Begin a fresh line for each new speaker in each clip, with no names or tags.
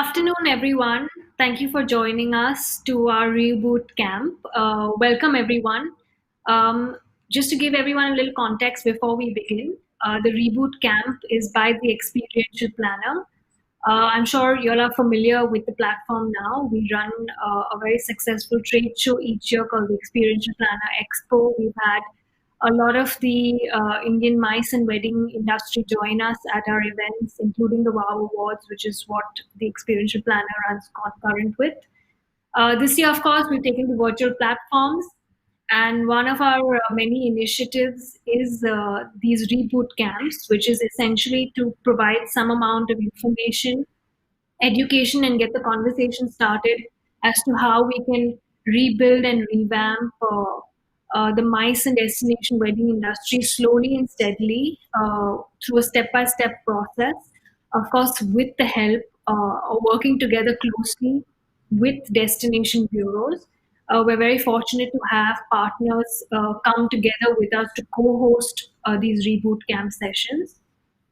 afternoon, everyone. Thank you for joining us to our reboot camp. Welcome, everyone. Um, just to give everyone a little context before we begin, the reboot camp is by the Experiential Planner. I'm sure you all are familiar with the platform now. We run a very successful trade show each year called the Experiential Planner Expo. We've had a lot of the Indian MICE and wedding industry join us at our events, including the WOW Awards, which is what the Experiential Planner runs concurrent with. This year, of course, we've taken to virtual platforms, and one of our many initiatives is these reboot camps, which is essentially to provide some amount of information, education, and get the conversation started as to how we can rebuild and revamp the MICE and destination wedding industry slowly and steadily through a step-by-step process. Of course, with the help of working together closely with destination bureaus. We're very fortunate to have partners come together with us to co-host these reboot camp sessions.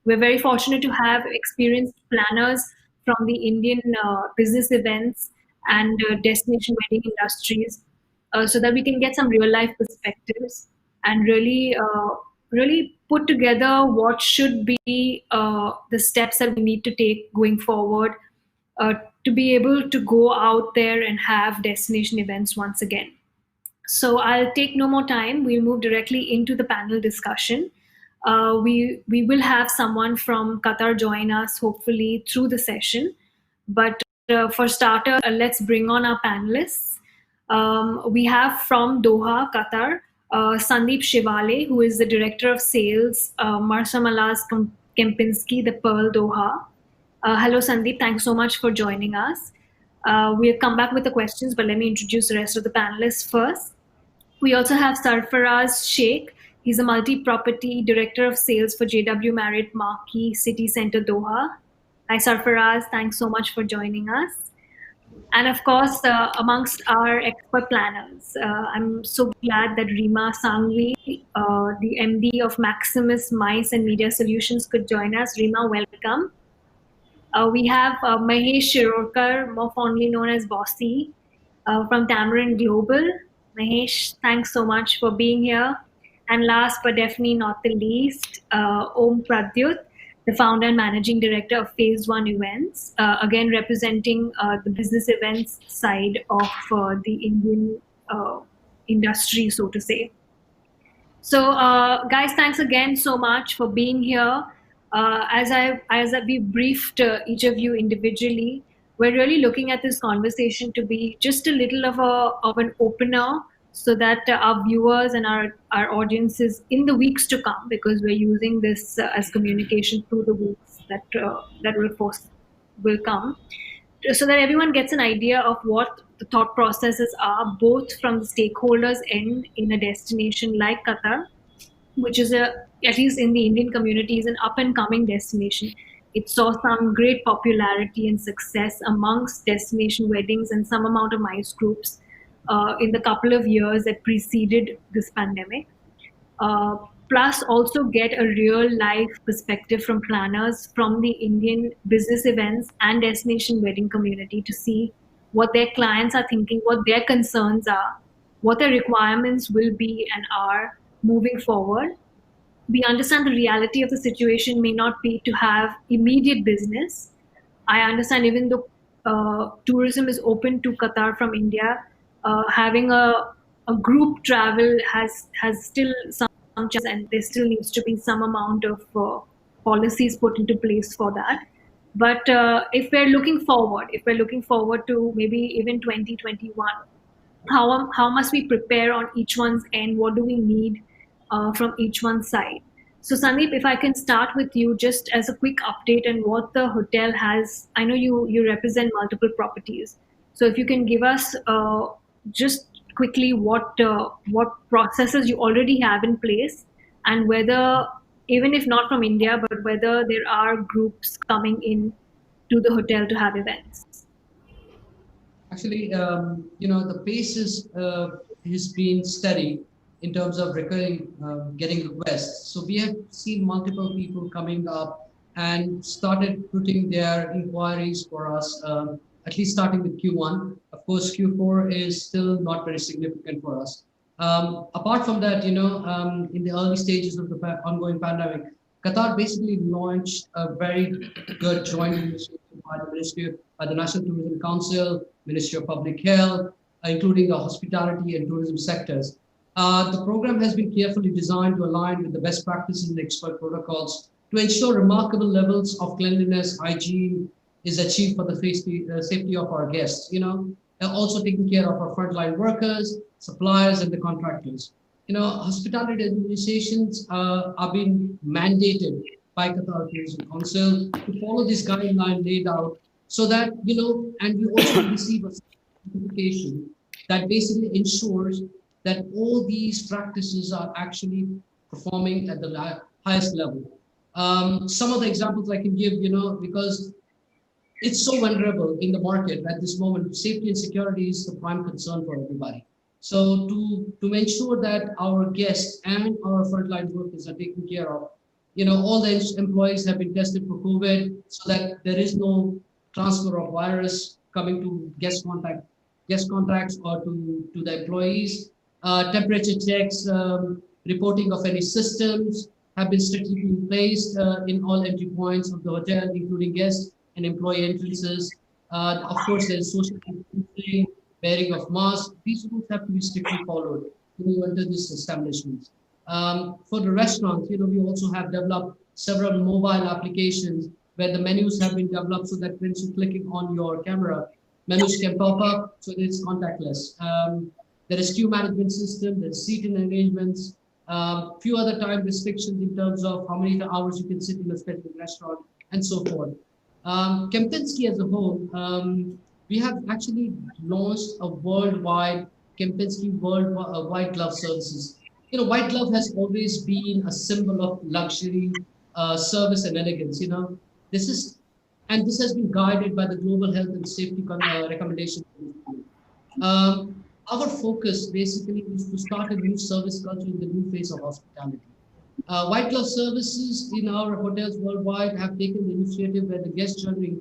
We're very fortunate to have experienced planners from the Indian business events and destination wedding industries so that we can get some real life perspectives and really put together what should be the steps that we need to take going forward uh, to be able to go out there and have destination events once again. So I'll take no more time. We'll move directly into the panel discussion. We will have someone from Qatar join us, hopefully through the session. But for starter, let's bring on our panelists. We have from Doha, Qatar, Sandeep Shivale, who is the Director of Sales, Marsa Malas Kempinski, the Pearl Doha. Hello, Sandeep. Thanks so much for joining us. We'll come back with the questions, but let me introduce the rest of the panelists first. We also have Sarfaraz Sheikh. He's a multi-property director of sales for JW Marriott Marquis City Center Doha. Hi, Sarfaraz. Thanks so much for joining us. And of course, amongst our expert planners, I'm so glad that Rima Sangvi, the MD of Maximus Mice and Media Solutions, could join us. Rima, welcome. We have Mahesh Shirorkar, more fondly known as Bossy, from Tamarind Global. Mahesh, thanks so much for being here. And last but definitely not the least, Om Pradyut, the founder and managing director of Phase 1 Events, again representing the business events side of the Indian industry, so to say. So, guys, thanks again so much for being here. As we briefed each of you individually, we're really looking at this conversation to be just a little of an opener, so that our viewers and our audiences in the weeks to come, because we're using this as communication through the weeks that will come, so that everyone gets an idea of what the thought processes are, both from the stakeholders' end in a destination like Qatar, which is at least in the Indian community, is an up and coming destination. It saw some great popularity and success amongst destination weddings and some amount of MICE groups in the couple of years that preceded this pandemic. Plus, also get a real life perspective from planners from the Indian business events and destination wedding community to see what their clients are thinking, what their concerns are, what their requirements will be and are moving forward. We understand the reality of the situation may not be to have immediate business. I understand even though tourism is open to Qatar from India, having a group travel has still some chance, and there still needs to be some amount of policies put into place for that. But if we're looking forward to maybe even 2021, how must we prepare on each one's end? What do we need from each one's side? So Sandeep, if I can start with you, just as a quick update on what the hotel has. I know you represent multiple properties, so if you can give us just quickly what processes you already have in place, and whether, even if not from India, but whether there are groups coming in to the hotel to have events.
Actually, the pace has been steady in terms of recurring getting requests. So we have seen multiple people coming up and started putting their inquiries for us, at least starting with Q1. Of course, Q4 is still not very significant for us. Apart from that, in the early stages of the ongoing pandemic, Qatar basically launched a very good joint initiative by the by the National Tourism Council, Ministry of Public Health, including the hospitality and tourism sectors. The program has been carefully designed to align with the best practices and expert protocols to ensure remarkable levels of cleanliness, hygiene is achieved for the safety of our guests. And also taking care of our frontline workers, suppliers, and the contractors. Hospitality administrations are being mandated by Qatar Tourism Council to follow this guideline laid out so that, and we also receive a certification that basically ensures that all these practices are actually performing at the highest level. Some of the examples I can give, because it's so vulnerable in the market at this moment. Safety and security is the prime concern for everybody. So to ensure that our guests and our frontline workers are taken care of, all the employees have been tested for COVID so that there is no transfer of virus coming to guest contacts or to the employees. Temperature checks, reporting of any systems have been strictly placed in all entry points of the hotel, including guests and employee entrances. Of course, there's social distancing, wearing of masks. These rules have to be strictly followed when you enter these establishments. For the restaurants, we also have developed several mobile applications where the menus have been developed so that when you're clicking on your camera, menus can pop up so that it's contactless. There is queue management system, there's seating arrangements, few other time restrictions in terms of how many hours you can sit in a specific restaurant, and so forth. Kempinski as a whole, we have actually launched a worldwide Kempinski white glove services. White glove has always been a symbol of luxury, service, and elegance. This has been guided by the global health and safety recommendations. Our focus basically is to start a new service culture in the new phase of hospitality. White glove services in our hotels worldwide have taken the initiative where the guest journey,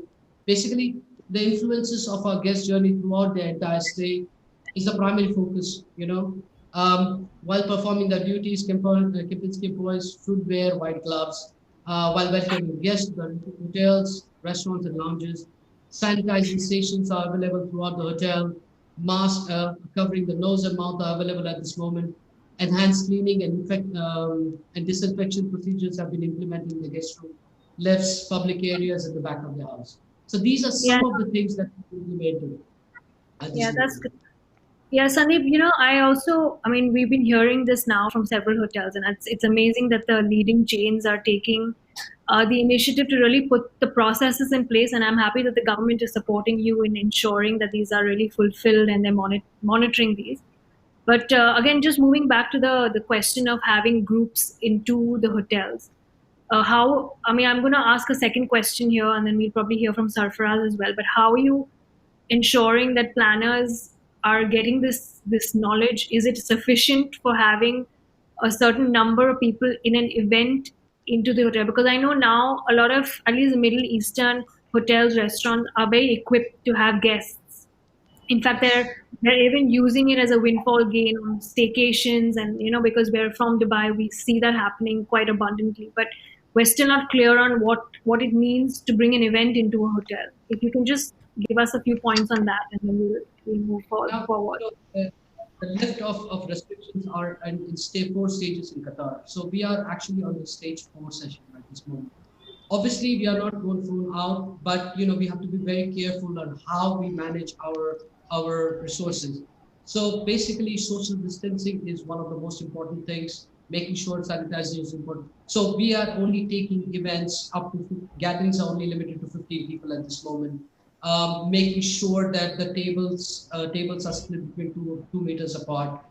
basically the influences of our guest journey throughout the entire stay is the primary focus. While performing their duties, Kempinski employees should wear white gloves. While welcoming guests to the hotels, restaurants, and lounges, sanitizing stations are available throughout the hotel. Masks covering the nose and mouth are available at this moment. Enhanced cleaning and disinfection procedures have been implemented in the guest room, lifts, public areas at the back of the house. So these are
Yeah,
some of the things that we implemented at
yeah,
this
that's
moment.
good. Yeah, Sandeep, I mean, we've been hearing this now from several hotels, and it's amazing that the leading chains are taking the initiative to really put the processes in place. And I'm happy that the government is supporting you in ensuring that these are really fulfilled and they're monitoring these. But again, just moving back to the question of having groups into the hotels. How, I mean, I'm going to ask a second question here, and then we'll probably hear from Sarfaraz as well. But how are you ensuring that planners are getting this knowledge? Is it sufficient for having a certain number of people in an event into the hotel? Because I know now a lot of, at least the Middle Eastern hotels, restaurants are very equipped to have guests. In fact, they're even using it as a windfall gain on staycations, and because we're from Dubai, we see that happening quite abundantly. But we're still not clear on what it means to bring an event into a hotel. If you can just give us a few points on that, and then we'll move
Now,
forward.
the lift of restrictions are in four stages in Qatar. So we are actually on the stage 4 session at this moment. Obviously, we are not going full out, but we have to be very careful on how we manage our resources. So basically, social distancing is one of the most important things. Making sure sanitization is important. So we are only taking events up to gatherings are only limited to 15 people at this moment. Making sure that the tables are split between 2 meters apart.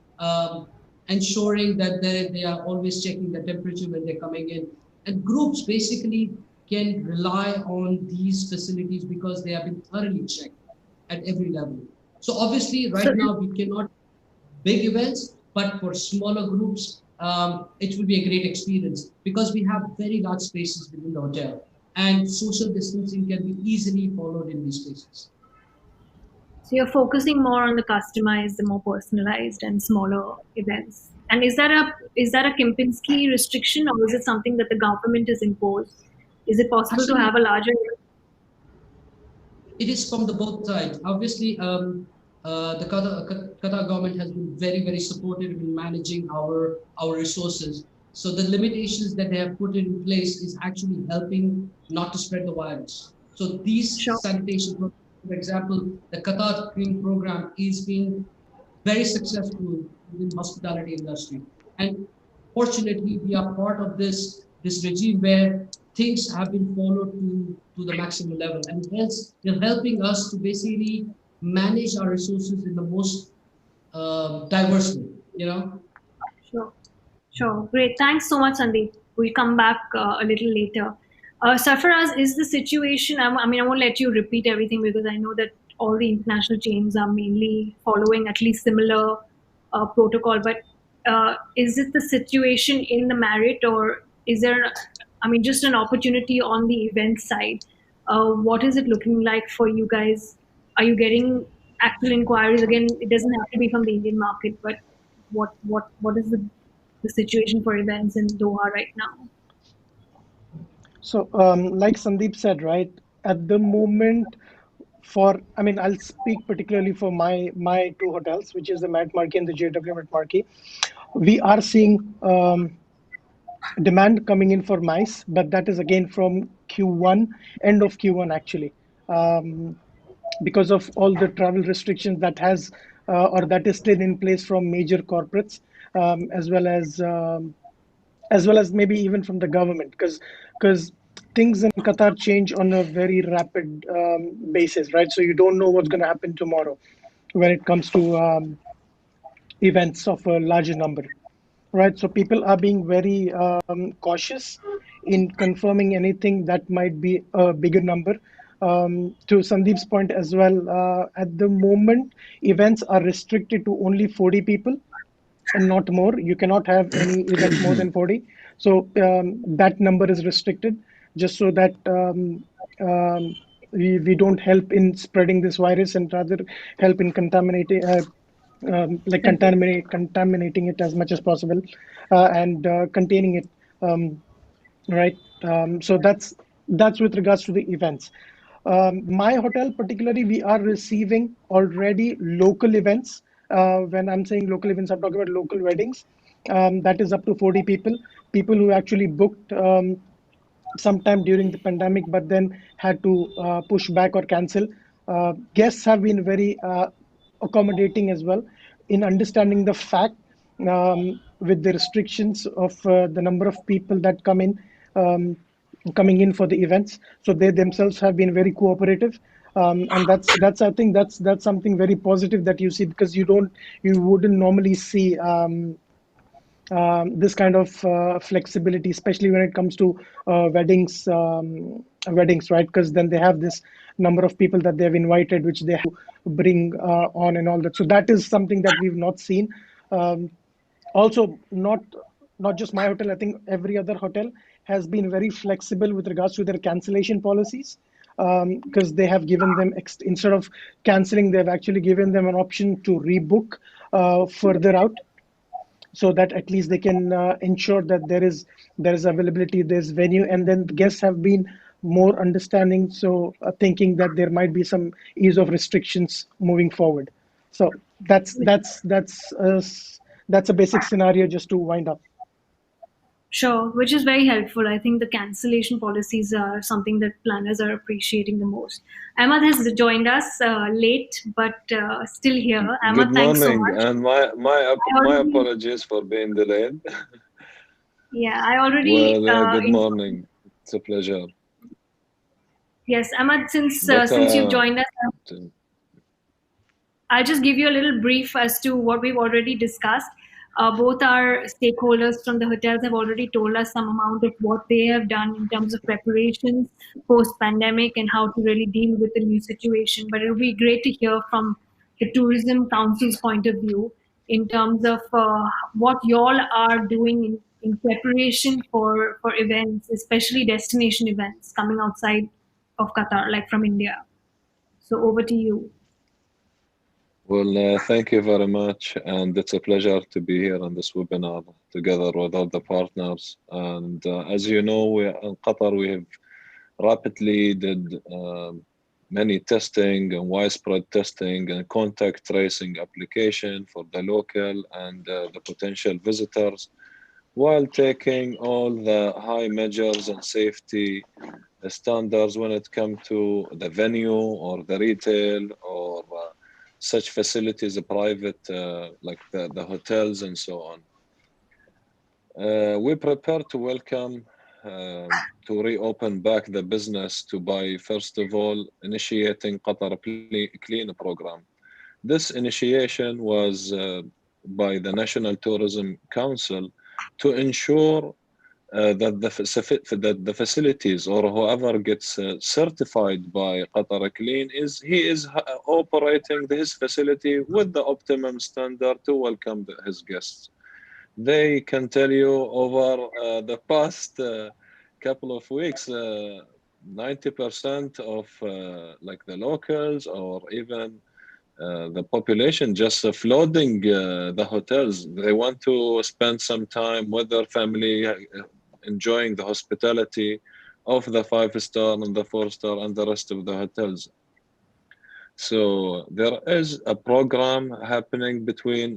Ensuring that they are always checking the temperature when they're coming in. And groups basically can rely on these facilities because they have been thoroughly checked at every level. So obviously,
So
right now we cannot big events, but for smaller groups, it will be a great experience because we have very large spaces within the hotel. and social distancing can be easily followed in these places.
So you're focusing more on the customized, the more personalized and smaller events. And is that a Kempinski restriction, or is it something that the government has imposed? Is it possible to have
Actually,
a larger?
it is from the both sides. Obviously, the Qatar government has been very, very supportive in managing our resources. So the limitations that they have put in place is actually helping not to spread the virus. So these
Sure.
sanitation programs, for example, the Qatar Green Program is being very successful in hospitality industry. And fortunately, we are part of this regime where things have been followed to the maximum level, and hence they're helping us to basically manage our resources in the most diverse way. You know,
Sure. Sure. Great. Thanks so much, Sandeep. We'll come back a little later. Sarfaraz, is the situation, I mean, I won't let you repeat everything because I know that all the international chains are mainly following at least similar protocol, but is it the situation in the Marriott, or is there, I mean, just an opportunity on the event side? What is it looking like for you guys? Are you getting actual inquiries? Again, it doesn't have to be from the Indian market, but what is the situation for events in Doha right now?
So, like Sandeep said, right, at the moment, I mean, I'll speak particularly for my two hotels, which is the Marriott Marquis and the JW Marriott Marquis. We are seeing demand coming in for MICE, but that is again from Q1, end of Q1 actually, because of all the travel restrictions that has or that is still in place from major corporates, um, as well as um, as well as maybe even from the government, because things in Qatar change on a very rapid basis, right? So you don't know what's going to happen tomorrow when it comes to events of a larger number, right? So people are being very cautious in confirming anything that might be a bigger number. To Sandeep's point as well, at the moment, events are restricted to only 40 people and not more. You cannot have any events more than 40. So that number is restricted just so that we don't help in spreading this virus and rather help in contaminating it as much as possible and containing it. Right. So that's with regards to the events. My hotel, particularly, we are receiving already local events. When I'm saying local events, I'm talking about local weddings. That is up to 40 people. People who actually booked sometime during the pandemic, but then had to push back or cancel. Guests have been very accommodating as well in understanding the fact with the restrictions of the number of people that um, coming in for the events. So they themselves have been very cooperative. And that's I think that's something very positive that you see, because you wouldn't normally see this kind of flexibility, especially when it comes to weddings, right? Because then they have this number of people that they have invited, which they have to bring on and all that. So that is something that we've not seen. Um, Also, not just my hotel. I think every other hotel has been very flexible with regards to their cancellation policies, because they have given them instead of canceling, they've actually given them an option to rebook further out, so that at least they can ensure that there is availability, there's venue, and then guests have been more understanding, so thinking that there might be some ease of restrictions moving forward. So that's a basic scenario just to wind up.
Sure, which is very helpful. I think the cancellation policies are something that planners are appreciating the most. Ahmad has joined us late, but still here.
Good
Ahmad, thanks so
morning,
much.
and
I
my
already,
apologies for being delayed.
yeah, I already,
Well, good morning. It's a pleasure.
yes, Ahmad,
But
since you've joined us, I'll just give you a little brief as to what we've already discussed. Both our stakeholders from the hotels have already told us some amount of what they have done in terms of preparations post pandemic and how to really deal with the new situation. But it will be great to hear from the Tourism Council's point of view in terms of what y'all are doing in preparation for events, especially destination events coming outside of Qatar, like from India. So over to you.
Well, thank you very much, and it's a pleasure to be here on this webinar together with all the partners. And as you know, in Qatar we have rapidly did many testing and widespread testing and contact tracing application for the local and the potential visitors, while taking all the high measures and safety standards when it comes to the venue or the retail or such facilities, private like the hotels and so on. We prepare to welcome to reopen back the business to by first of all initiating Qatar Clean program. This initiation was by the National Tourism Council to ensure that the facilities or whoever gets certified by Qatar Clean is operating his facility with the optimum standard to welcome his guests. They can tell you over the past couple of weeks, 90% of like the locals or even the population just flooding the hotels. They want to spend some time with their family, enjoying the hospitality of the 5-star and the 4-star and the rest of the hotels. So there is a program happening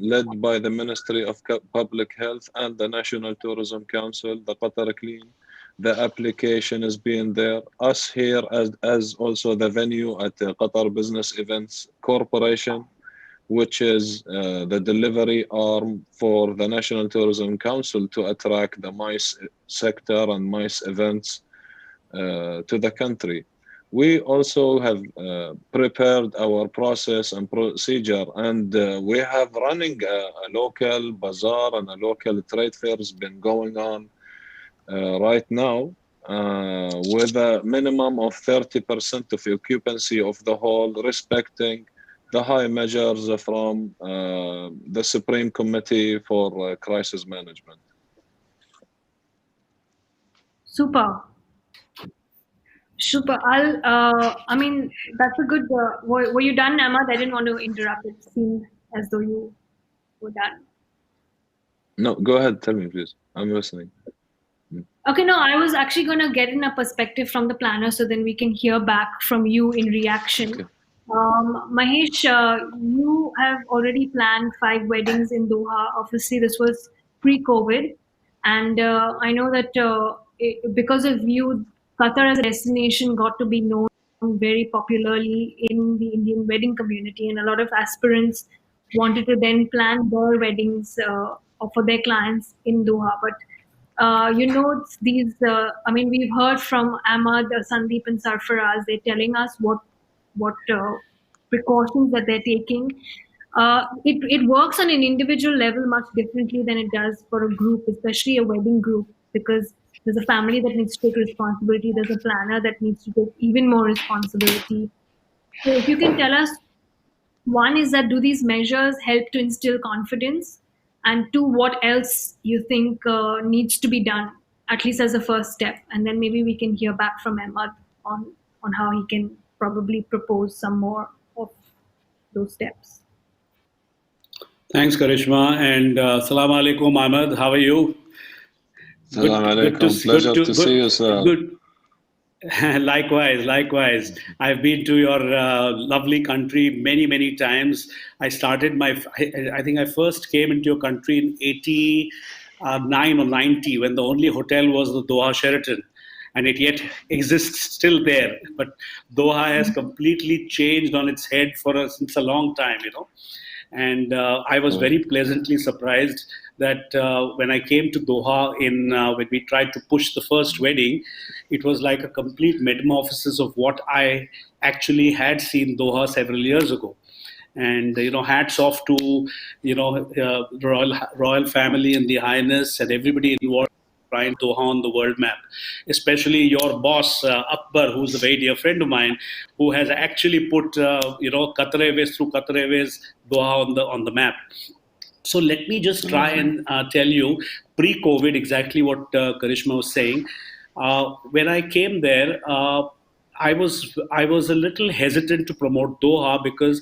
led by the Ministry of Public Health and the National Tourism Council, the Qatar Clean. The application is being there. Us here as also the venue at the Qatar Business Events Corporation, which is the delivery arm for the National Tourism Council to attract the MICE sector and MICE events to the country. We also have prepared our process and procedure, and we have running a local bazaar and a local trade fair has been going on right now with a minimum of 30% of occupancy of the hall, respecting the high measures from the Supreme Committee for Crisis Management.
Super. Super. I mean, that's a good. Were you done, Ahmad? I didn't want to interrupt. It seemed as though you were done.
No, go ahead. Tell me, please. I'm listening.
Okay, no, I was actually going to get in a perspective from the planner so then we can hear back from you in reaction. Okay. Mahesh, you have already planned 5 weddings in Doha. Obviously, this was pre-COVID. And I know that because of you, Qatar as a destination got to be known very popularly in the Indian wedding community. And a lot of aspirants wanted to then plan their weddings for their clients in Doha. But you know, these, I mean, we've heard from Ahmad, Sandeep and Sarfaraz, they're telling us what precautions that they're taking. It works on an individual level much differently than it does for a group, especially a wedding group, because there's a family that needs to take responsibility. There's a planner that needs to take even more responsibility. So if you can tell us, one is that do these measures help to instill confidence? And 2, what else you think needs to be done, at least as a first step? And then maybe we can hear back from Ahmad on how he can probably propose some more of those steps.
Thanks, Karishma, and Assalamu alaikum, Ahmad. How are you?
Assalamu alaikum. Pleasure to see you, sir.
Good. Likewise. I've been to your lovely country many times. I think I first came into your country in 89 or 90 when the only hotel was the Doha Sheraton, and it yet exists still there. But Doha has completely changed on its head since a long time, you know. And I was very pleasantly surprised that when I came to Doha when we tried to push the first wedding, it was like a complete metamorphosis of what I actually had seen Doha several years ago. And, you know, hats off to, you know, the royal family and the highness and everybody involved trying Doha on the world map, especially your boss, Akbar, who's a very dear friend of mine, who has actually put, you know, Qatar Airways through Qatar Airways, Doha on the map. So let me just try and tell you pre-COVID exactly what Karishma was saying. When I came there, I was a little hesitant to promote Doha because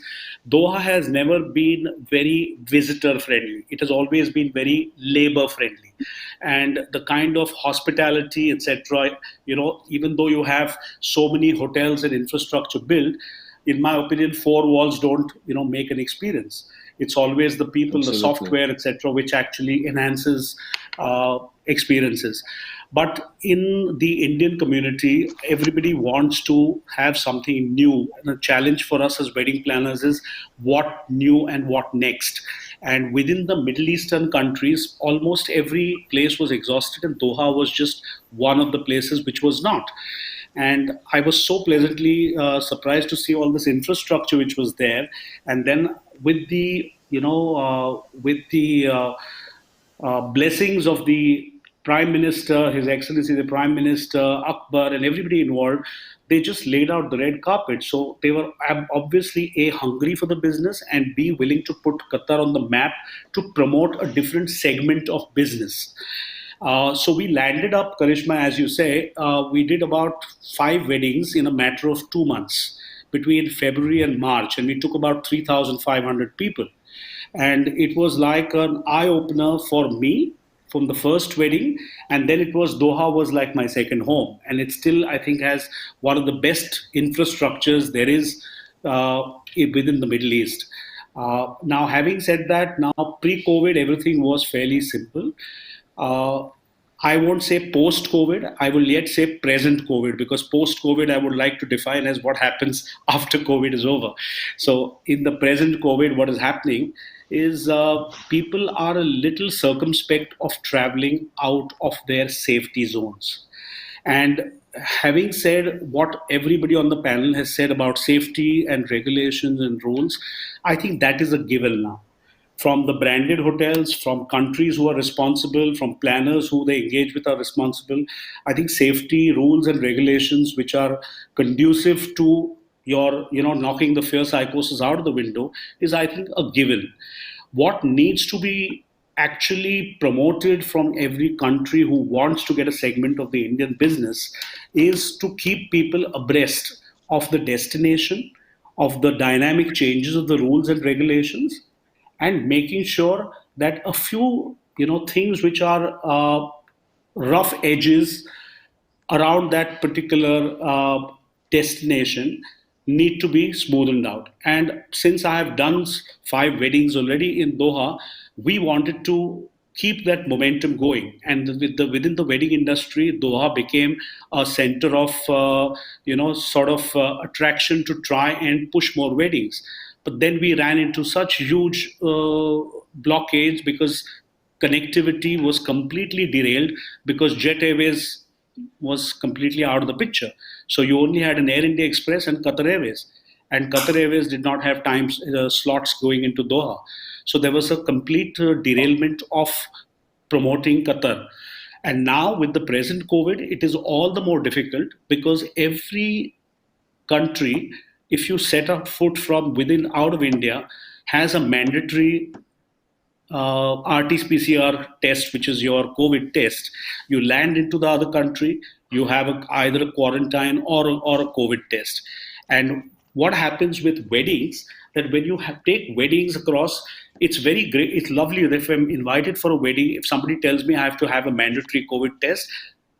Doha has never been very visitor friendly. It has always been very labor friendly, and the kind of hospitality, etc. Even though you have so many hotels and infrastructure built, in my opinion, four walls don't make an experience. It's always the people, the
Absolutely.
software, etc., which actually enhances experiences. But in the Indian community, everybody wants to have something new. And the challenge for us as wedding planners is what new and what next. And within the Middle Eastern countries, almost every place was exhausted, and Doha was just one of the places which was not. And I was so pleasantly surprised to see all this infrastructure which was there. And then with the blessings of the Prime Minister, His Excellency the Prime Minister, Akbar, and everybody involved, they just laid out the red carpet. So they were obviously A, hungry for the business, and B, willing to put Qatar on the map to promote a different segment of business. So we landed up, Karishma, as you say, we did about 5 weddings in a matter of 2 months between February and March, and we took about 3,500 people. And it was like an eye opener for me from the first wedding, and then it was Doha was like my second home, and it still I think has one of the best infrastructures there is within the Middle East. Now, having said that, now pre-COVID everything was fairly simple. Uh, I won't say post COVID, I will yet say present COVID, because post COVID I would like to define as what happens after COVID is over. So, in the present COVID, what is happening is people are a little circumspect of traveling out of their safety zones. And having said what everybody on the panel has said about safety and regulations and rules, I think that is a given now. From the branded hotels, from countries who are responsible, from planners who they engage with are responsible. I think safety rules and regulations which are conducive to your, knocking the fear psychosis out of the window is, I think, a given. What needs to be actually promoted from every country who wants to get a segment of the Indian business is to keep people abreast of the destination, of the dynamic changes of the rules and regulations, and making sure that a few things which are rough edges around that particular destination need to be smoothened out. And since I have done 5 weddings already in Doha, we wanted to keep that momentum going. And within the wedding industry, Doha became a center of sort of attraction to try and push more weddings. But then we ran into such huge blockades because connectivity was completely derailed, because Jet Airways was completely out of the picture. So you only had an Air India Express and Qatar Airways, and Qatar Airways did not have times slots going into Doha. So there was a complete derailment of promoting Qatar. And now with the present COVID, it is all the more difficult, because every country, if you set up foot from within out of India, has a mandatory RT-PCR test, which is your COVID test. You land into the other country, you have either a quarantine or a COVID test. And what happens with weddings, that when you take weddings across, it's very great. It's lovely that if I'm invited for a wedding, if somebody tells me I have to have a mandatory COVID test,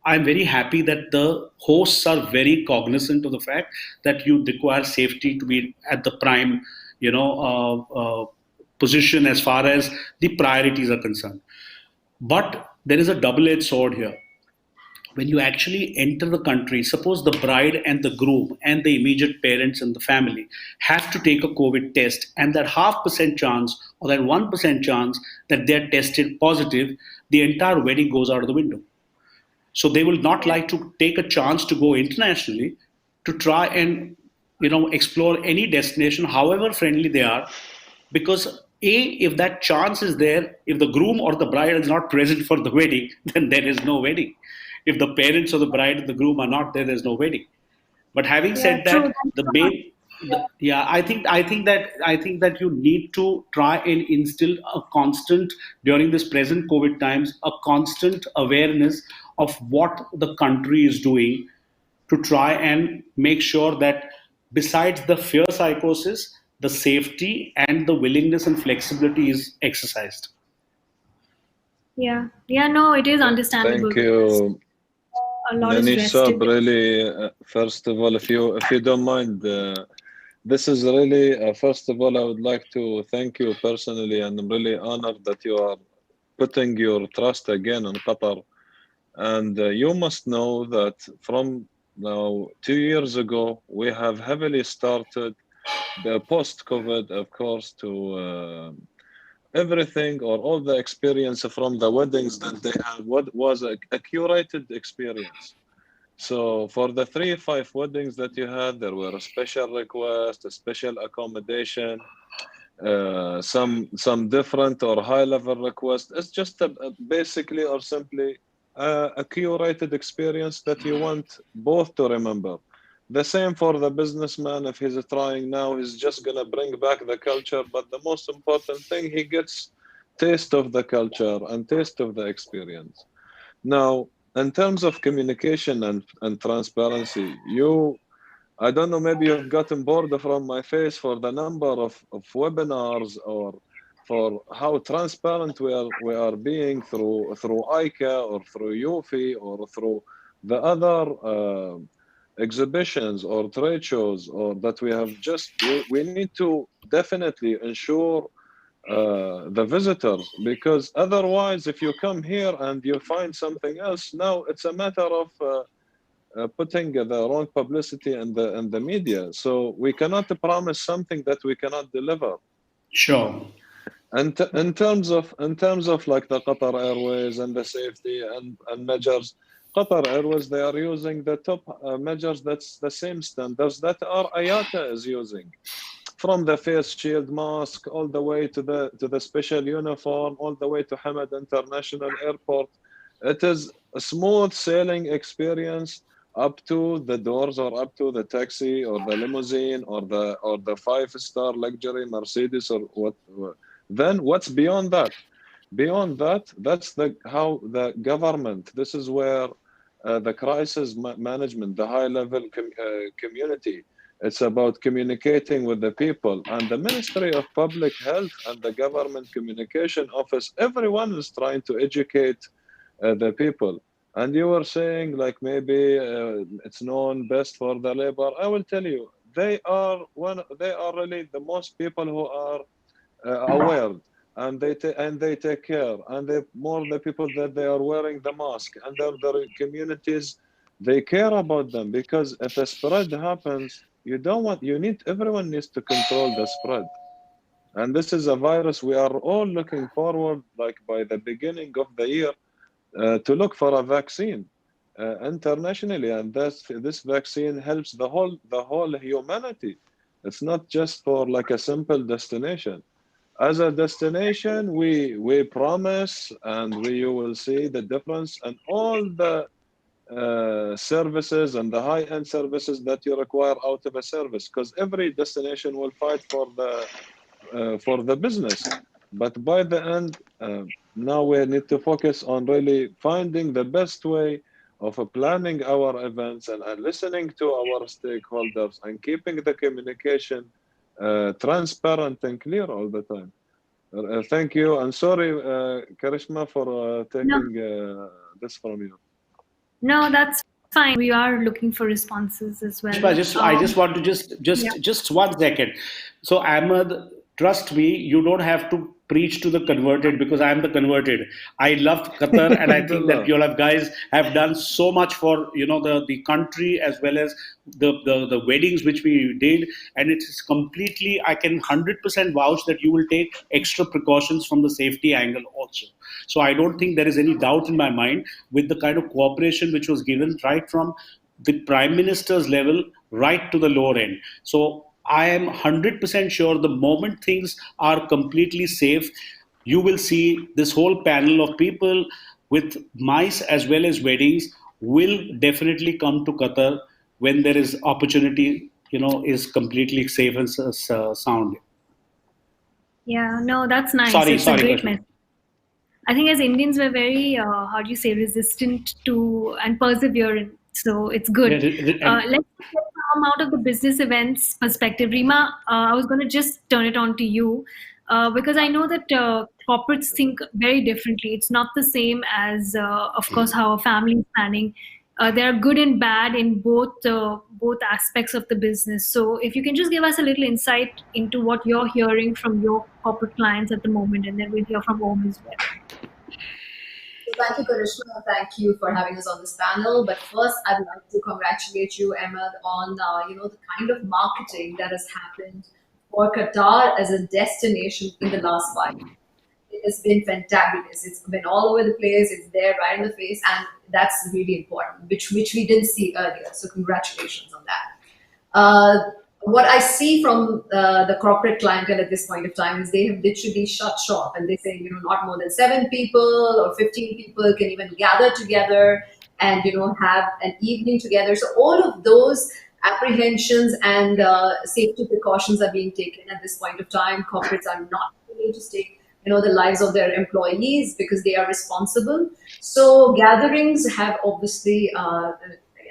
I'm very happy that the hosts are very cognizant of the fact that you require safety to be at the prime, position as far as the priorities are concerned. But there is a double-edged sword here. When you actually enter the country, suppose the bride and the groom and the immediate parents and the family have to take a COVID test, and that 0.5% chance or that 1% chance that they're tested positive, the entire wedding goes out of the window. So they will not like to take a chance to go internationally to try and explore any destination, however friendly they are, because if that chance is there, if the groom or the bride is not present for the wedding, then there is no wedding. If the parents of the bride and the groom are not there, there's no wedding. But having
Yeah,
said
true.
that, the main Yeah, I think that you need to try and instill a constant during this present COVID times, a constant awareness of what the country is doing to try and make sure that besides the fear psychosis, the safety and the willingness and flexibility is exercised.
Yeah. Yeah, no, it is understandable
Thank
because
you,
a lot is
Nanisab.
vested.
Really, first of all, if you don't mind, this is really first of all, I would like to thank you personally, and I'm really honored that you are putting your trust again in Qatar. And you must know that from now 2 years ago, we have heavily started the post-COVID, of course, to everything or all the experience from the weddings that they had. What was a curated experience. So for the 3 5 weddings that you had, there were a special request, a special accommodation, some different or high level request. It's just basically or simply a curated experience that you want both to remember. The same for the businessman. If he's trying now, he's just gonna bring back the culture. But the most important thing, he gets taste of the culture and taste of the experience. Now, in terms of communication and transparency, I don't know, maybe you've gotten bored from my face for the number of webinars or for how transparent we are being through ICA or through UFI or through the other exhibitions or trade shows or that we have we need to definitely ensure the visitors, because otherwise if you come here and you find something else, now it's a matter of putting the wrong publicity in the media. So we cannot promise something that we cannot deliver.
Sure.
And in terms of like the Qatar Airways and the safety and measures, Qatar Airways, they are using the top measures. That's the same standards that our IATA is using, from the face shield mask all the way to the special uniform, all the way to Hamad International Airport. It is a smooth sailing experience up to the doors or up to the taxi or the limousine or the 5-star luxury Mercedes or what. Then what's beyond that? Beyond that, that's how the government. This is where the crisis management, the high level community. It's about communicating with the people, and the Ministry of Public Health and the Government Communication Office. Everyone is trying to educate the people. And you were saying like maybe it's known best for the labor. I will tell you, they are really the most people who are aware, and they take care, and they more the people that they are wearing the mask, and their communities, they care about them, because if a spread happens, everyone needs to control the spread. And this is a virus we are all looking forward, like by the beginning of the year, to look for a vaccine internationally, and this vaccine helps the whole humanity. It's not just for like a simple destination. As a destination, we promise, and you will see the difference and all the services and the high-end services that you require out of a service, because every destination will fight for the business. But by the end, now we need to focus on really finding the best way of planning our events and listening to our stakeholders and keeping the communication transparent and clear all the time. Thank you. And sorry, Karishma, for
No,
taking this from you.
no, that's fine. We are looking for responses as well.
I just want to
Yeah.
just 1 second. So Ahmed, trust me, you don't have to preach to the converted, because I am the converted. I love Qatar, and I think that
Alhamdulillah.
you have guys have done so much for the country, as well as the weddings which we did, and it is completely, I can 100% vouch that you will take extra precautions from the safety angle also. So I don't think there is any doubt in my mind with the kind of cooperation which was given right from the prime minister's level right to the lower end. So I am 100% sure the moment things are completely safe, you will see this whole panel of people with mice as well as weddings will definitely come to Qatar when there is opportunity is completely safe and sound.
Yeah, no, that's nice.
Sorry,
It's a great
Krishna.
message. I think as Indians, we're very, how do you say, resistant to and perseverant. So it's good. Let's come out of the business events perspective. Rima, I was going to just turn it on to you because I know that corporates think very differently. It's not the same as, of course, how a family is planning. There are good and bad in both aspects of the business. So if you can just give us a little insight into what you're hearing from your corporate clients at the moment, and then we'll hear from home as well.
Thank you, Karishma. Thank you for having us on this panel. But first, I'd like to congratulate you, Ahmed, on the kind of marketing that has happened for Qatar as a destination in the last 5 years. It has been fantabulous. It's been all over the place. It's there right in the face, and that's really important, which we didn't see earlier. So congratulations on that. What I see from the corporate clientele at this point of time is they have literally shut shop, and they say, not more than 7 people or 15 people can even gather together and, have an evening together. So all of those apprehensions and safety precautions are being taken at this point of time. Corporates are not willing to stake, the lives of their employees because they are responsible. So gatherings have obviously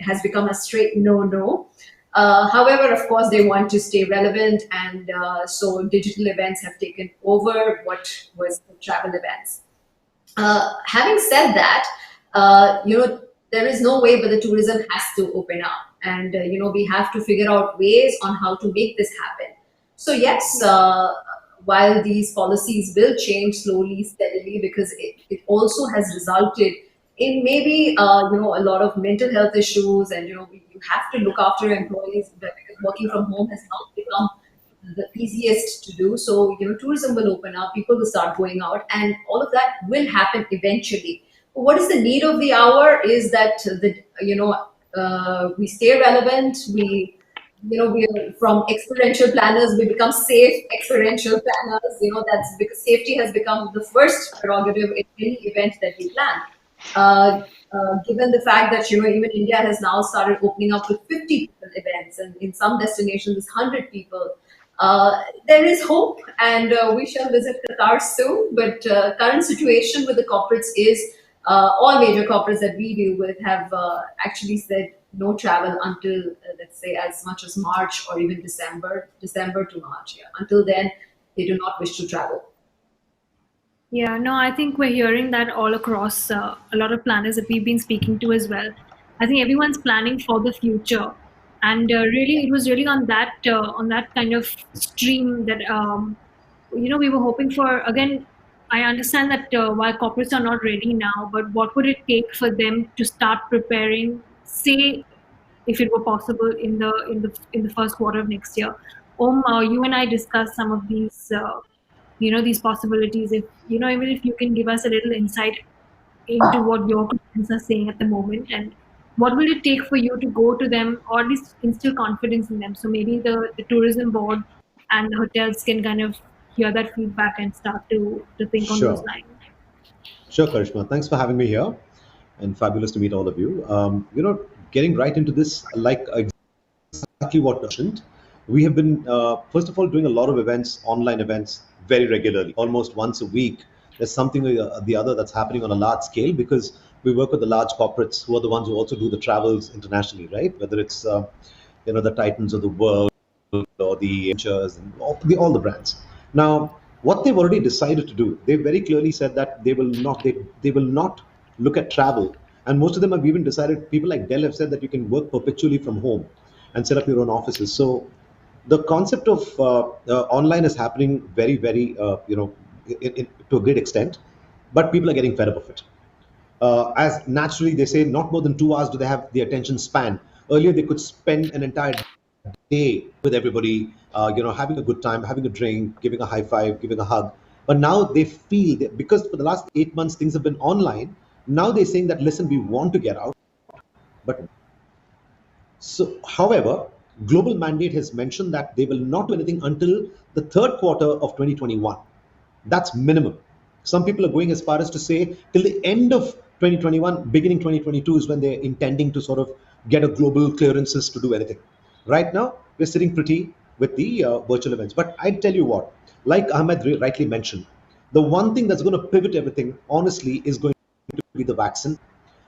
has become a straight no. However, of course, they want to stay relevant, and so digital events have taken over what was the travel events. Having said that, there is no way but the tourism has to open up, and we have to figure out ways on how to make this happen. So yes, while these policies will change slowly, steadily, because it also has resulted in maybe a lot of mental health issues, and you have to look after your employees because working from home has not become the easiest to do. So tourism will open up, people will start going out, and all of that will happen eventually. What is the need of the hour is that we stay relevant. We are from experiential planners, we become safe experiential planners. That's because safety has become the first prerogative in any event that we plan. Given the fact that even India has now started opening up with 50 people events, and in some destinations it's 100 people, there is hope, and we shall visit Qatar soon. But current situation with the corporates is all major corporates that we deal with have actually said no travel until let's say as much as March or even December to March. Yeah, until then they do not wish to travel.
Yeah, no, I think we're hearing that all across a lot of planners that we've been speaking to as well. I think everyone's planning for the future, and really, it was really on that kind of stream that we were hoping for. Again, I understand that while corporates are not ready now, but what would it take for them to start preparing? Say, if it were possible in the first quarter of next year. You and I discussed some of these. These possibilities, if even if you can give us a little insight into what your clients are saying at the moment, and what will it take for you to go to them or at least instill confidence in them, so maybe the tourism board and the hotels can kind of hear that feedback and start to think on those
Sure.
lines.
Sure, Karishma. Thanks for having me here, and fabulous to meet all of you. Getting right into this, like exactly what you mentioned, we have been, first of all, doing a lot of events, online events, very regularly, almost once a week. There's something or the other that's happening on a large scale because we work with the large corporates who are the ones who also do the travels internationally, right? Whether it's, the Titans of the world or the Ventures and all the brands. Now, what they've already decided to do, they very clearly said that they will not look at travel. And most of them have even decided, people like Dell have said that you can work perpetually from home and set up your own offices. So the concept of online is happening very, very, to a great extent, but people are getting fed up of it. As naturally, they say not more than 2 hours do they have the attention span. Earlier, they could spend an entire day with everybody, having a good time, having a drink, giving a high five, giving a hug. But now they feel that because for the last 8 months things have been online, now they're saying that, listen, we want to get out, but so, however, global mandate has mentioned that they will not do anything until the third quarter of 2021. That's minimum. Some people are going as far as to say till the end of 2021, beginning 2022 is when they're intending to sort of get a global clearances to do anything. Right now, we're sitting pretty with the virtual events. But I tell you what, like Ahmed rightly mentioned, the one thing that's going to pivot everything, honestly, is going to be the vaccine.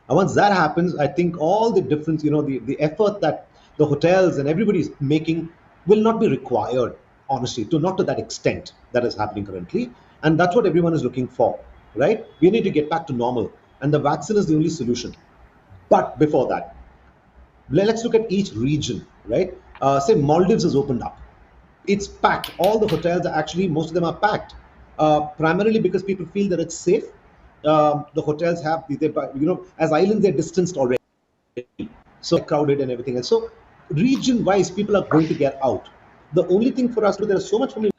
And once that happens, I think all the difference, the effort that the hotels and everybody is making will not be required, honestly, to not to that extent that is happening currently. And that's what everyone is looking for, right? We need to get back to normal. And the vaccine is the only solution. But before that, let's look at each region, right? Say Maldives has opened up. It's packed. All the hotels are actually, most of them are packed, primarily because people feel that it's safe. The hotels have, as islands, they're distanced already, so crowded and everything. And so, region wise, people are going to get out. The only thing for us to do, there's so much for me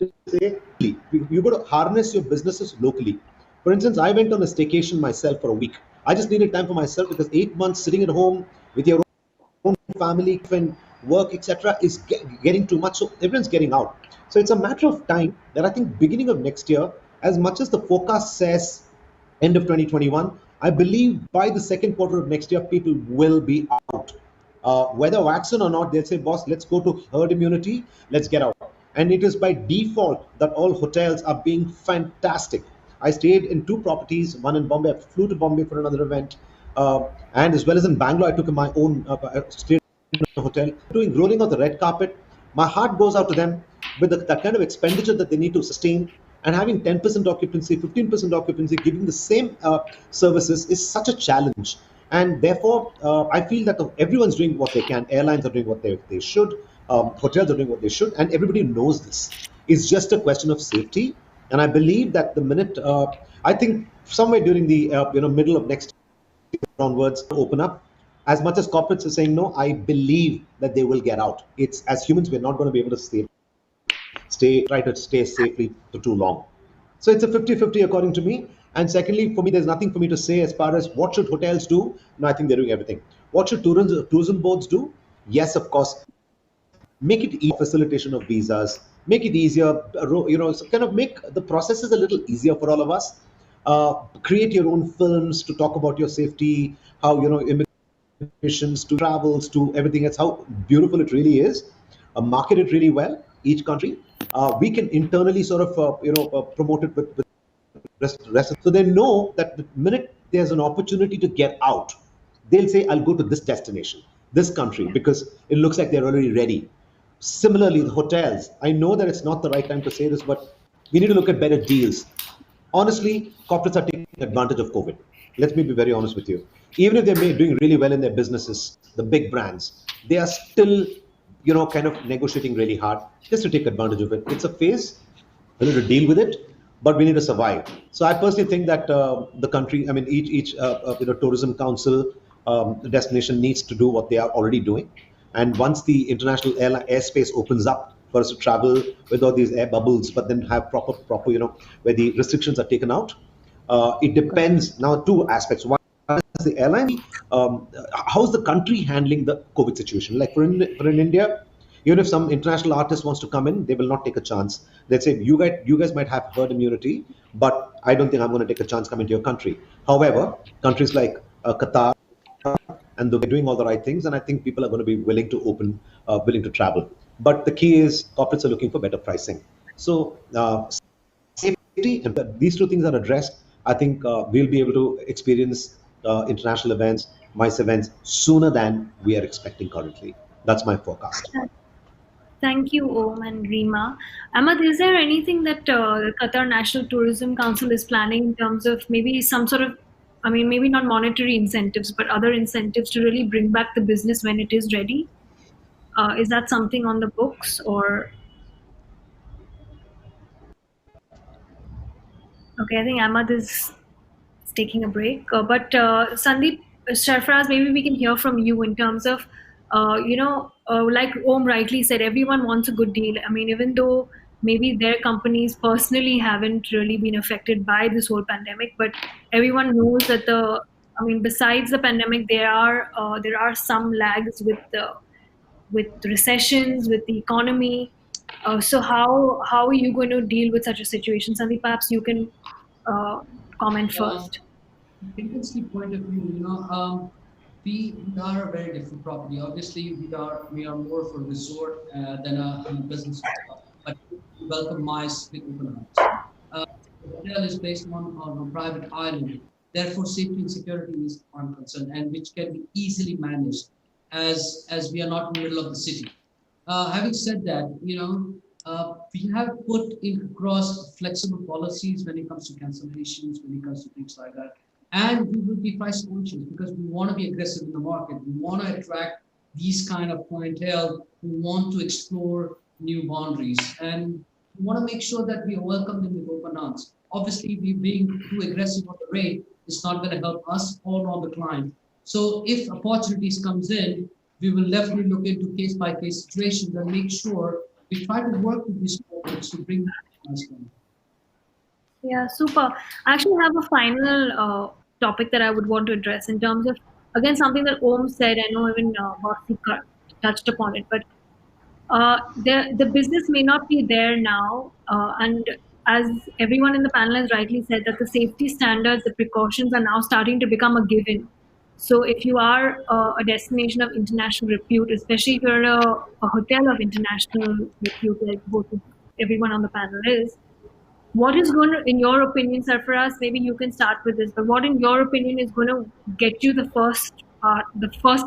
to say, you got to harness your businesses locally. For instance, I went on a staycation myself for a week. I just needed time for myself because 8 months sitting at home with your own family and work, etc., is getting too much. So everyone's getting out. So it's a matter of time that I think beginning of next year, as much as the forecast says end of 2021, I believe by the second quarter of next year, people will be out. Whether vaccine or not, they'll say, boss, let's go to herd immunity, let's get out. And it is by default that all hotels are being fantastic. I stayed in two properties, one in Bombay. I flew to Bombay for another event. And as well as in Bangalore, I took my own, stayed in a hotel, rolling out the red carpet. My heart goes out to them with that kind of expenditure that they need to sustain. And having 10% occupancy, 15% occupancy, giving the same services is such a challenge. And therefore, I feel that everyone's doing what they can. Airlines are doing what they should. Hotels are doing what they should. And everybody knows this. It's just a question of safety. And I believe that the minute, I think somewhere during the middle of next year onwards, open up. As much as corporates are saying no, I believe that they will get out. It's, as humans, we're not going to be able to try to stay safely for too long. So it's a 50-50 according to me. And secondly, for me, there's nothing for me to say as far as what should hotels do. No, I think they're doing everything. What should tourism boards do? Yes, of course. Make it easy, facilitation of visas, make it easier, kind of make the processes a little easier for all of us. Create your own films to talk about your safety, how, immigrations to travels to everything. It's how beautiful it really is. Market it really well, each country. We can internally sort of, promote it with rest. So they know that the minute there's an opportunity to get out, they'll say, I'll go to this destination, this country, because it looks like they're already ready. Similarly, the hotels, I know that it's not the right time to say this, but we need to look at better deals. Honestly, corporates are taking advantage of COVID. Let me be very honest with you. Even if they're doing really well in their businesses, the big brands, they are still, kind of negotiating really hard just to take advantage of it. It's a phase. We need to deal with it, but we need to survive. So I personally think that the country, I mean, each tourism council, the destination needs to do what they are already doing. And once the international airspace opens up for us to travel without these air bubbles, but then have proper, where the restrictions are taken out, it depends now two aspects. One is the airline. How's the country handling the COVID situation? Like for in India, even if some international artist wants to come in, they will not take a chance. They say, you guys might have herd immunity, but I don't think I'm going to take a chance coming to your country. However, countries like Qatar, and they're doing all the right things, and I think people are going to be willing to travel. But the key is corporates are looking for better pricing. So safety, if these two things are addressed, I think we'll be able to experience international events, MICE events sooner than we are expecting currently. That's my forecast.
Thank you, Om and Rima. Ahmad, is there anything that the Qatar National Tourism Council is planning in terms of maybe some sort of, I mean, maybe not monetary incentives, but other incentives to really bring back the business when it is ready? Is that something on the books or? Okay, I think Ahmad is taking a break. But Sandeep, Sarfaraz, maybe we can hear from you in terms of, like Om rightly said, everyone wants a good deal. I mean, even though maybe their companies personally haven't really been affected by this whole pandemic, but everyone knows that besides the pandemic, there are some lags with recessions, with the economy. So how are you going to deal with such a situation? Sandeep, perhaps you can comment first.
Intensely point of view, we are a very different property. Obviously, we are more for resort than a business hotel, but we welcome mice with open arms. The hotel is based on a private island, therefore safety and security is one concern, and which can be easily managed as we are not in the middle of the city. Having said that, we have put in across flexible policies when it comes to cancellations, when it comes to things like that. And we will be price conscious because we want to be aggressive in the market. We want to attract these kind of clientele who want to explore new boundaries. And we want to make sure that we welcome them with open arms. Obviously, we being too aggressive on the rate is not going to help us or on the client. So if opportunities comes in, we will definitely look into case by case situations and make sure we try to work with these corporates to bring us down.
Yeah, super. I actually have a final topic that I would want to address in terms of, again, something that Om said. I know even Bossy touched upon it, but the business may not be there now. And as everyone in the panel has rightly said, that the safety standards, the precautions are now starting to become a given. So if you are a destination of international repute, especially if you're a hotel of international repute, like both of everyone on the panel is, what is going to, in your opinion, Sarfaraz, maybe you can start with this, but what in your opinion is going to get you the first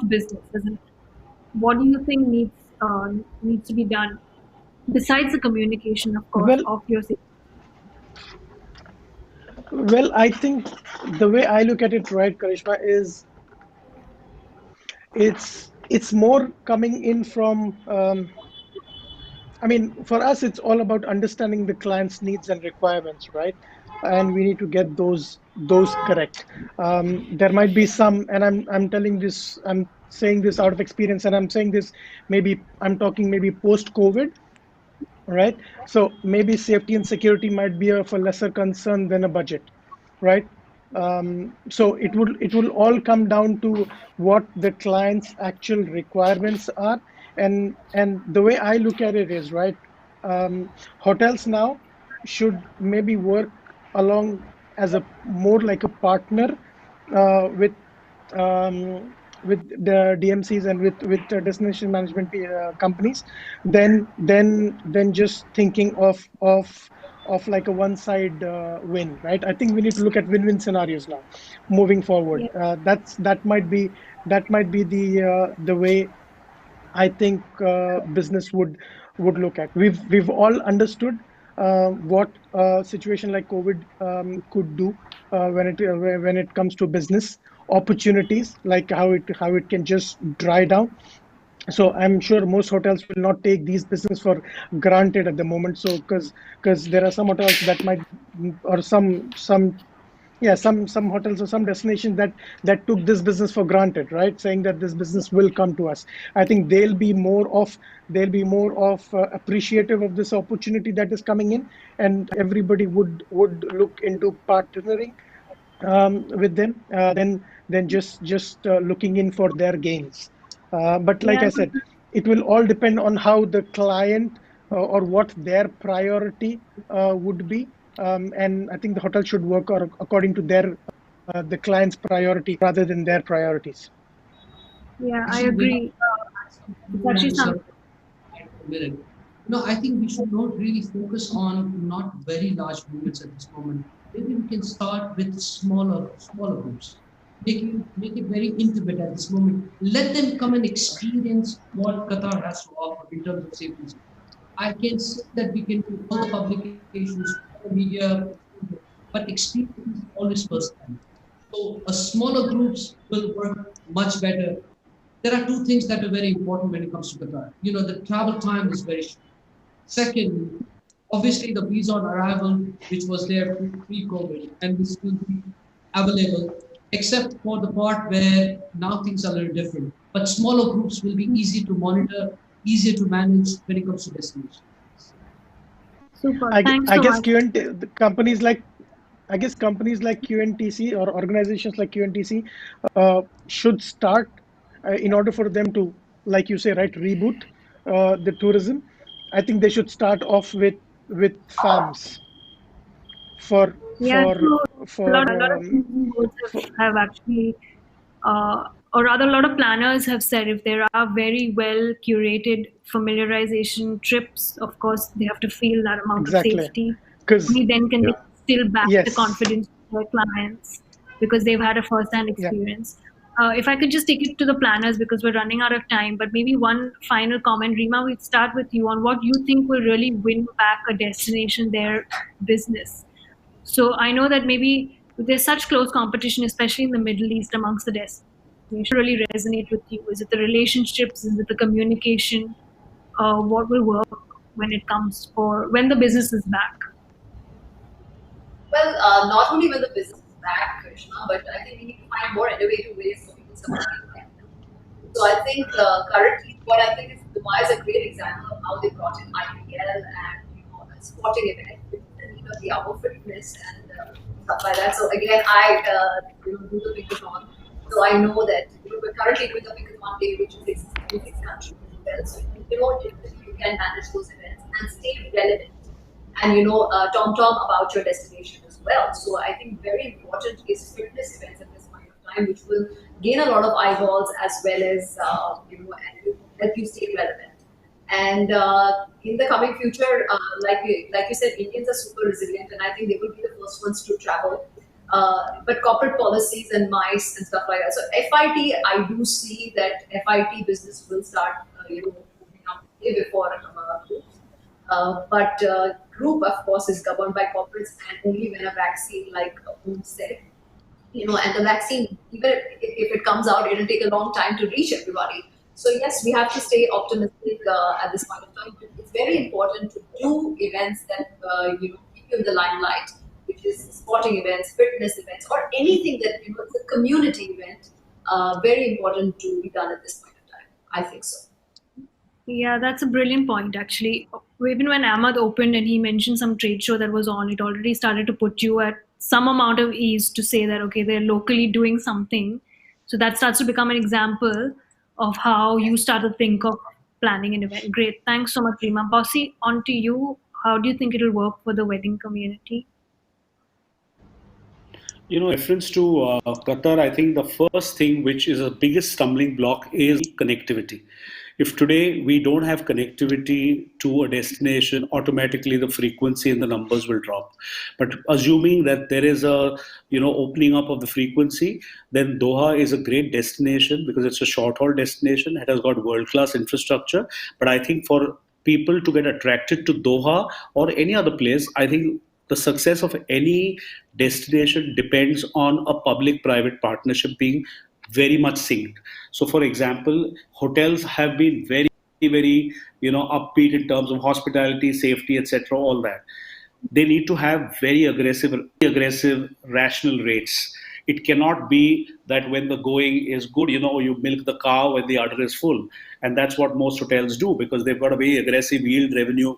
business, isn't it? What do you think needs to be done besides the communication, of course,
Well,
of your safety?
I think the way I look at it, right, Karishma, is it's more coming in from. I mean, for us, it's all about understanding the client's needs and requirements, right? And we need to get those correct. There might be some, and I'm telling this, I'm saying this out of experience, and I'm saying this maybe I'm talking maybe post COVID, right? So maybe safety and security might be of a lesser concern than a budget, right? So it will all come down to what the client's actual requirements are, and the way I look at it is right. Hotels now should maybe work along as a more like a partner with the DMCs and with the destination management companies, then just thinking of like a one side win, right? I think we need to look at win-win scenarios now, moving forward.
Yeah,
That might be the way I think business would look at. We've all understood what a situation like COVID could do when it comes to business opportunities, like how it can just dry down. So I'm sure most hotels will not take these business for granted at the moment. So because there are some hotels that might, or some yeah, some hotels or some destinations that took this business for granted, right, saying that this business will come to us. I think they'll be more of appreciative of this opportunity that is coming in, and everybody would look into partnering with them, than just looking in for their gains. But like
yeah,
I said, it will all depend on how the client or what their priority would be. And I think the hotel should work according to the client's priority rather than their priorities.
yeah, I
Actually,
agree. It's
on
actually
this
something.
minute. I think we should not really focus on not very large movements at this moment. Maybe we can start with smaller groups. Make it very intimate at this moment. Let them come and experience what Qatar has to offer in terms of safety. I can say that we can do all the publications, all the media, but experience is always first time. So a smaller groups will work much better. There are two things that are very important when it comes to Qatar. The travel time is very short. Second, obviously the visa on arrival, which was there pre-COVID and will still be available, except for the part where now things are a little different. But smaller groups will be easy to monitor, easier to manage when it comes to destination.
Super.
I,
Thanks
I
so
guess
much.
the companies like I guess companies like QNTC or organizations like QNTC should start in order for them to, like you say, right, reboot the tourism. I think they should start off with farms for
Yeah,
for
so a
for
lot of tourism boards
for
have actually or rather, a lot of planners have said if there are very well curated familiarization trips, of course, they have to feel that amount of
Exactly.
safety.
Because,
Only then can
Yeah.
they still back the
yes,
confidence of their clients because they've had a first-hand
yeah,
experience. If I could just take it to the planners because we're running out of time, but maybe one final comment, Rima, we'd start with you on what you think will really win back a destination their business. So I know that maybe there's such close competition, especially in the Middle East amongst the destinations. Really resonate with you? Is it the relationships? Is it the communication? What will work when it comes for when the business is back?
Well, not only when the business is back, Krishna, but I think we need to find more innovative ways for people to communicate. So I think currently what I think is Dubai is a great example of how they brought in IPL and sporting events with the need of the hour fitness and stuff like that. So again, I do the Pickathon. So I know that we're currently doing the Pickathon Day, which is in 6 countries as well. So you can manage those events and stay relevant and tom about your destination as well. So I think very important is fitness events at this point of time, which will gain a lot of eyeballs as well as and will help you stay relevant. And in the coming future, like you said, Indians are super resilient, and I think they will be the first ones to travel. But corporate policies and MICE and stuff like that. So FIT, I do see that FIT business will start, moving up way before groups. But group, of course, is governed by corporates, and only when a vaccine, like Om said, and the vaccine, even if it comes out, it'll take a long time to reach everybody. So yes, we have to stay optimistic at this point of time. It's very important to do events that keep you in the limelight, which is sporting events, fitness events, or anything that it's a community event. Very important to be done at this point of time. I think so.
Yeah, that's a brilliant point, actually. Even when Ahmad opened and he mentioned some trade show that was on, it already started to put you at some amount of ease to say that, okay, they're locally doing something. So that starts to become an example of how you start to think of planning an event. Great. Thanks so much, Rima. Bossy, on to you. How do you think it'll work for the wedding community?
Reference to Qatar, I think the first thing which is the biggest stumbling block is connectivity. If today we don't have connectivity to a destination, automatically the frequency and the numbers will drop. But assuming that there is a opening up of the frequency, then Doha is a great destination because it's a short haul destination. It has got world class infrastructure. But I think for people to get attracted to Doha or any other place, I think the success of any destination depends on a public private partnership being very much synced. So for example, hotels have been very upbeat in terms of hospitality, safety, etc., all that. They need to have very aggressive rational rates. It cannot be that when the going is good, you milk the cow when the udder is full. And that's what most hotels do because they've got a very aggressive yield revenue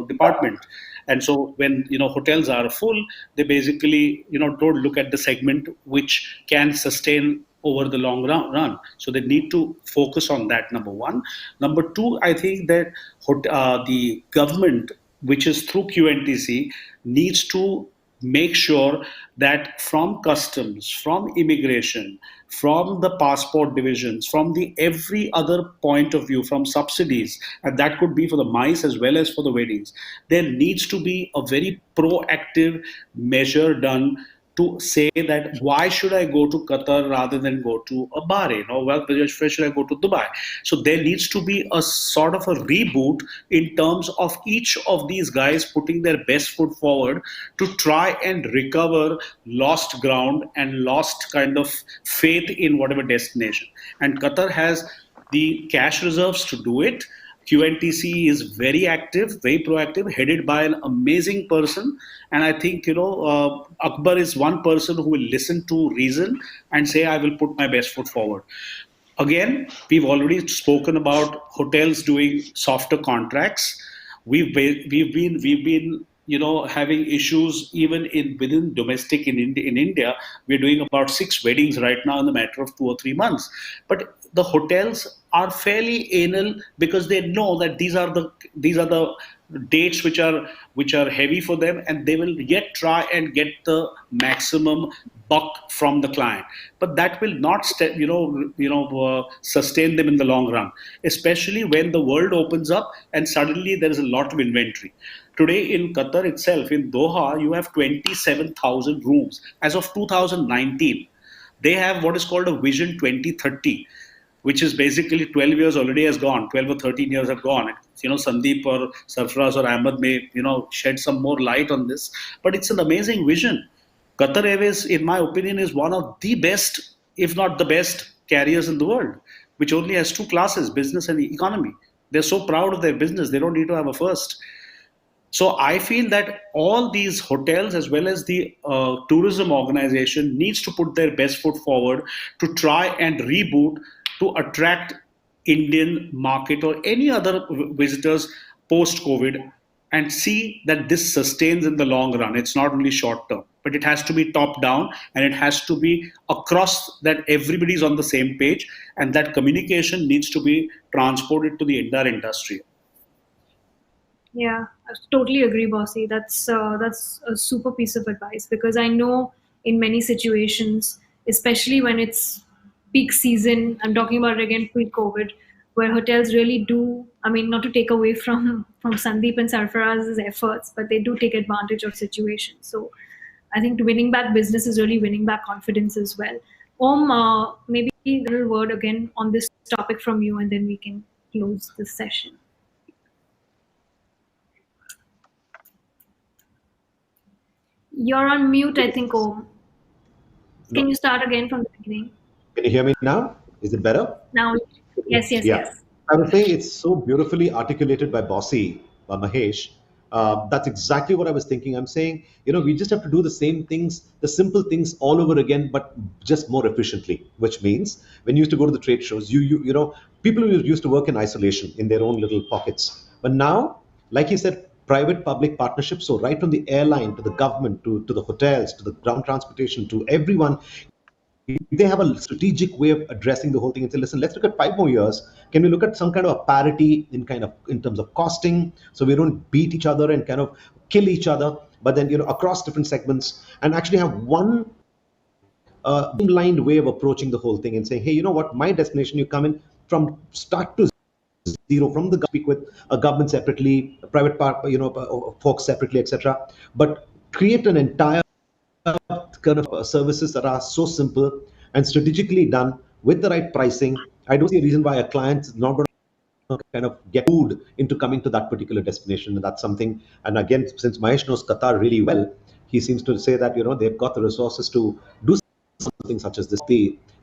department. And so when hotels are full, they basically don't look at the segment which can sustain over the long run. So they need to focus on that. Number one. Number two, I think that the government, which is through QNTC, needs to make sure that from customs, from immigration, from the passport divisions, from the every other point of view, from subsidies, and that could be for the MICE as well as for the weddings, there needs to be a very proactive measure done to say that why should I go to Qatar rather than go to a Bahrain, or well, why should I go to Dubai? So there needs to be a sort of a reboot in terms of each of these guys putting their best foot forward to try and recover lost ground and lost kind of faith in whatever destination. And Qatar has the cash reserves to do it. QNTC is very active, very proactive, headed by an amazing person. And I think, Akbar is one person who will listen to reason and say, I will put my best foot forward. Again, we've already spoken about hotels doing softer contracts. We've been having issues even within domestic in India. We're doing about 6 weddings right now in a matter of 2 or 3 months. But the hotels are fairly anal because they know that these are the dates which are heavy for them, and they will yet try and get the maximum buck from the client, but that will not sustain them in the long run, especially when the world opens up and suddenly there is a lot of inventory. Today in Qatar itself, in Doha, you have 27,000 rooms as of 2019. They have what is called a Vision 2030, which is basically 12 years already has gone, 12 or 13 years have gone. Sandeep or Sarfraz or Ahmed may, shed some more light on this, but it's an amazing vision. Qatar Airways, in my opinion, is one of the best, if not the best, carriers in the world, which only has two classes, business and economy. They're so proud of their business, they don't need to have a first. So I feel that all these hotels as well as the tourism organization needs to put their best foot forward to try and reboot to attract Indian market or any other visitors post COVID, and see that this sustains in the long run. It's not only short term, but it has to be top down, and it has to be across, that everybody's on the same page, and that communication needs to be transported to the entire industry.
Yeah, I totally agree, Bossy. That's a super piece of advice, because I know in many situations, especially when it's peak season, I'm talking about again pre-COVID, where hotels really do. I mean, not to take away from Sandeep and Sarfaraz's efforts, but they do take advantage of situations. So I think winning back business is really winning back confidence as well. Maybe a little word again on this topic from you, and then we can close this session. You're on mute, I think, Om. Can
No.
you start again from the beginning?
Can you hear me now? Is it better?
Now, yes, yes,
Yeah.
yes.
I would say it's so beautifully articulated by Bossy, by Mahesh. That's exactly what I was thinking. I'm saying, we just have to do the same things, the simple things all over again, but just more efficiently. Which means when you used to go to the trade shows, people who used to work in isolation in their own little pockets. But now, like you said, private-public partnerships. So right from the airline to the government to the hotels to the ground transportation to everyone, they have a strategic way of addressing the whole thing and say, listen, let's look at 5 more years. Can we look at some kind of a parity in terms of costing, so we don't beat each other and kind of kill each other, but then across different segments, and actually have one streamlined way of approaching the whole thing and saying, hey, you know what, my destination, you come in from start to zero, from the speak with a government separately, a private part, folks separately, etc. But create an entire kind of services that are so simple and strategically done with the right pricing. I don't see a reason why a client is not going to kind of get food into coming to that particular destination. And that's something. And again, since Mahesh knows Qatar really well, he seems to say that they've got the resources to do something such as this.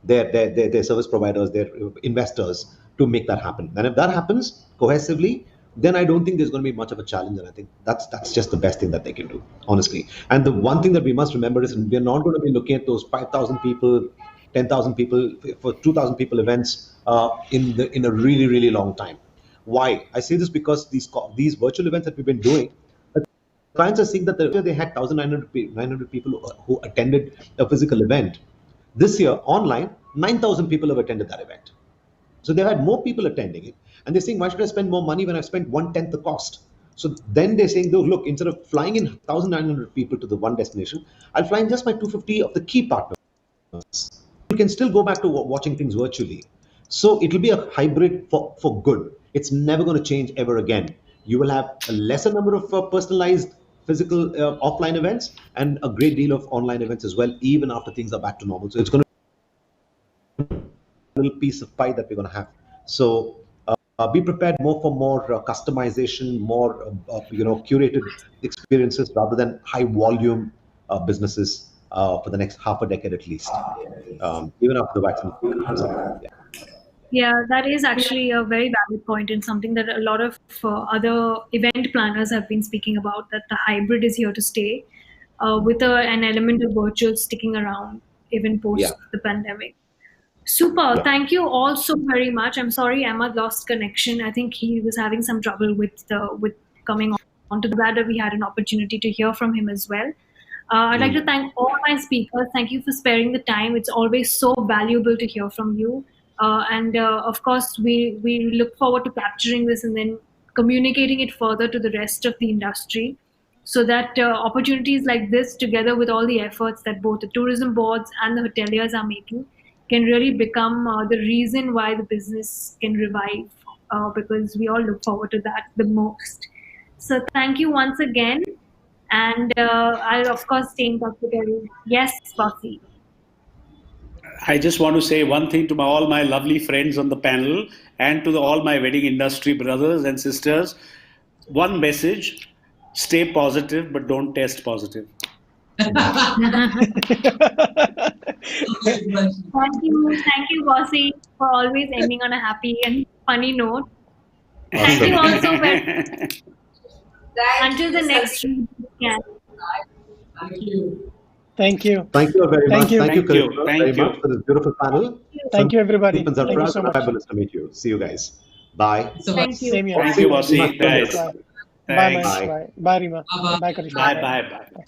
Their service providers, their investors, to make that happen. And if that happens cohesively, then I don't think there's going to be much of a challenge. And I think that's just the best thing that they can do, honestly. And the one thing that we must remember is we're not going to be looking at those 5,000 people, 10,000 people for 2,000 people events in a really, really long time. Why? I say this because these virtual events that we've been doing, clients are seeing that they had 1,900 people who attended a physical event. This year, online, 9,000 people have attended that event. So they've had more people attending it. And they're saying, why should I spend more money when I've spent 1/10 the cost? So then they're saying, look, instead of flying in 1,900 people to the one destination, I'll fly in just my 250 of the key partners. You can still go back to watching things virtually. So it'll be a hybrid for good. It's never going to change ever again. You will have a lesser number of personalized physical offline events and a great deal of online events as well, even after things are back to normal. So it's going to little piece of pie that we're going to have. So be prepared more for more customization, more curated experiences rather than high volume businesses for the next half a decade at least, even after the vaccine comes out. Yeah.
Yeah, that is actually a very valid point, and something that a lot of other event planners have been speaking about, that the hybrid is here to stay, with an element of virtual sticking around even post the pandemic. Super. Thank you all so very much. I'm sorry Ahmad lost connection. I think he was having some trouble with coming on to the glad that we had an opportunity to hear from him as well. I'd like to thank all my speakers. Thank you for sparing the time. It's always so valuable to hear from you. And of course, we look forward to capturing this and then communicating it further to the rest of the industry, so that opportunities like this, together with all the efforts that both the tourism boards and the hoteliers are making, can really become the reason why the business can revive, because we all look forward to that the most. So thank you once again, and I'll of course stay in touch with you. Yes, Bossy.
I just want to say one thing to all my lovely friends on the panel and to all my wedding industry brothers and sisters. One message: stay positive, but don't test positive.
Thank you, Bossy, for always ending on a happy and funny note. Thank
Awesome.
you also very until the
you,
next
Sandeep.
yeah.
Thank you.
Thank you.
Thank you very
Thank
much.
you.
Thank you,
Thank you.
Karishma,
Thank
very
you.
much for this beautiful panel.
Thank you, everybody.
Sandeep and
Thank you
Zafraz,
so much.
fabulous to meet you. See you guys. Bye.
So
Thank you.
Same here.
Thank you,
Much
Bossy.
pleasure.
Guys.
Bye. Bye,
Thanks.
Manish. Bye. Bye, Rima.
bye-bye.
Bye, Karishma.
Bye, bye, bye.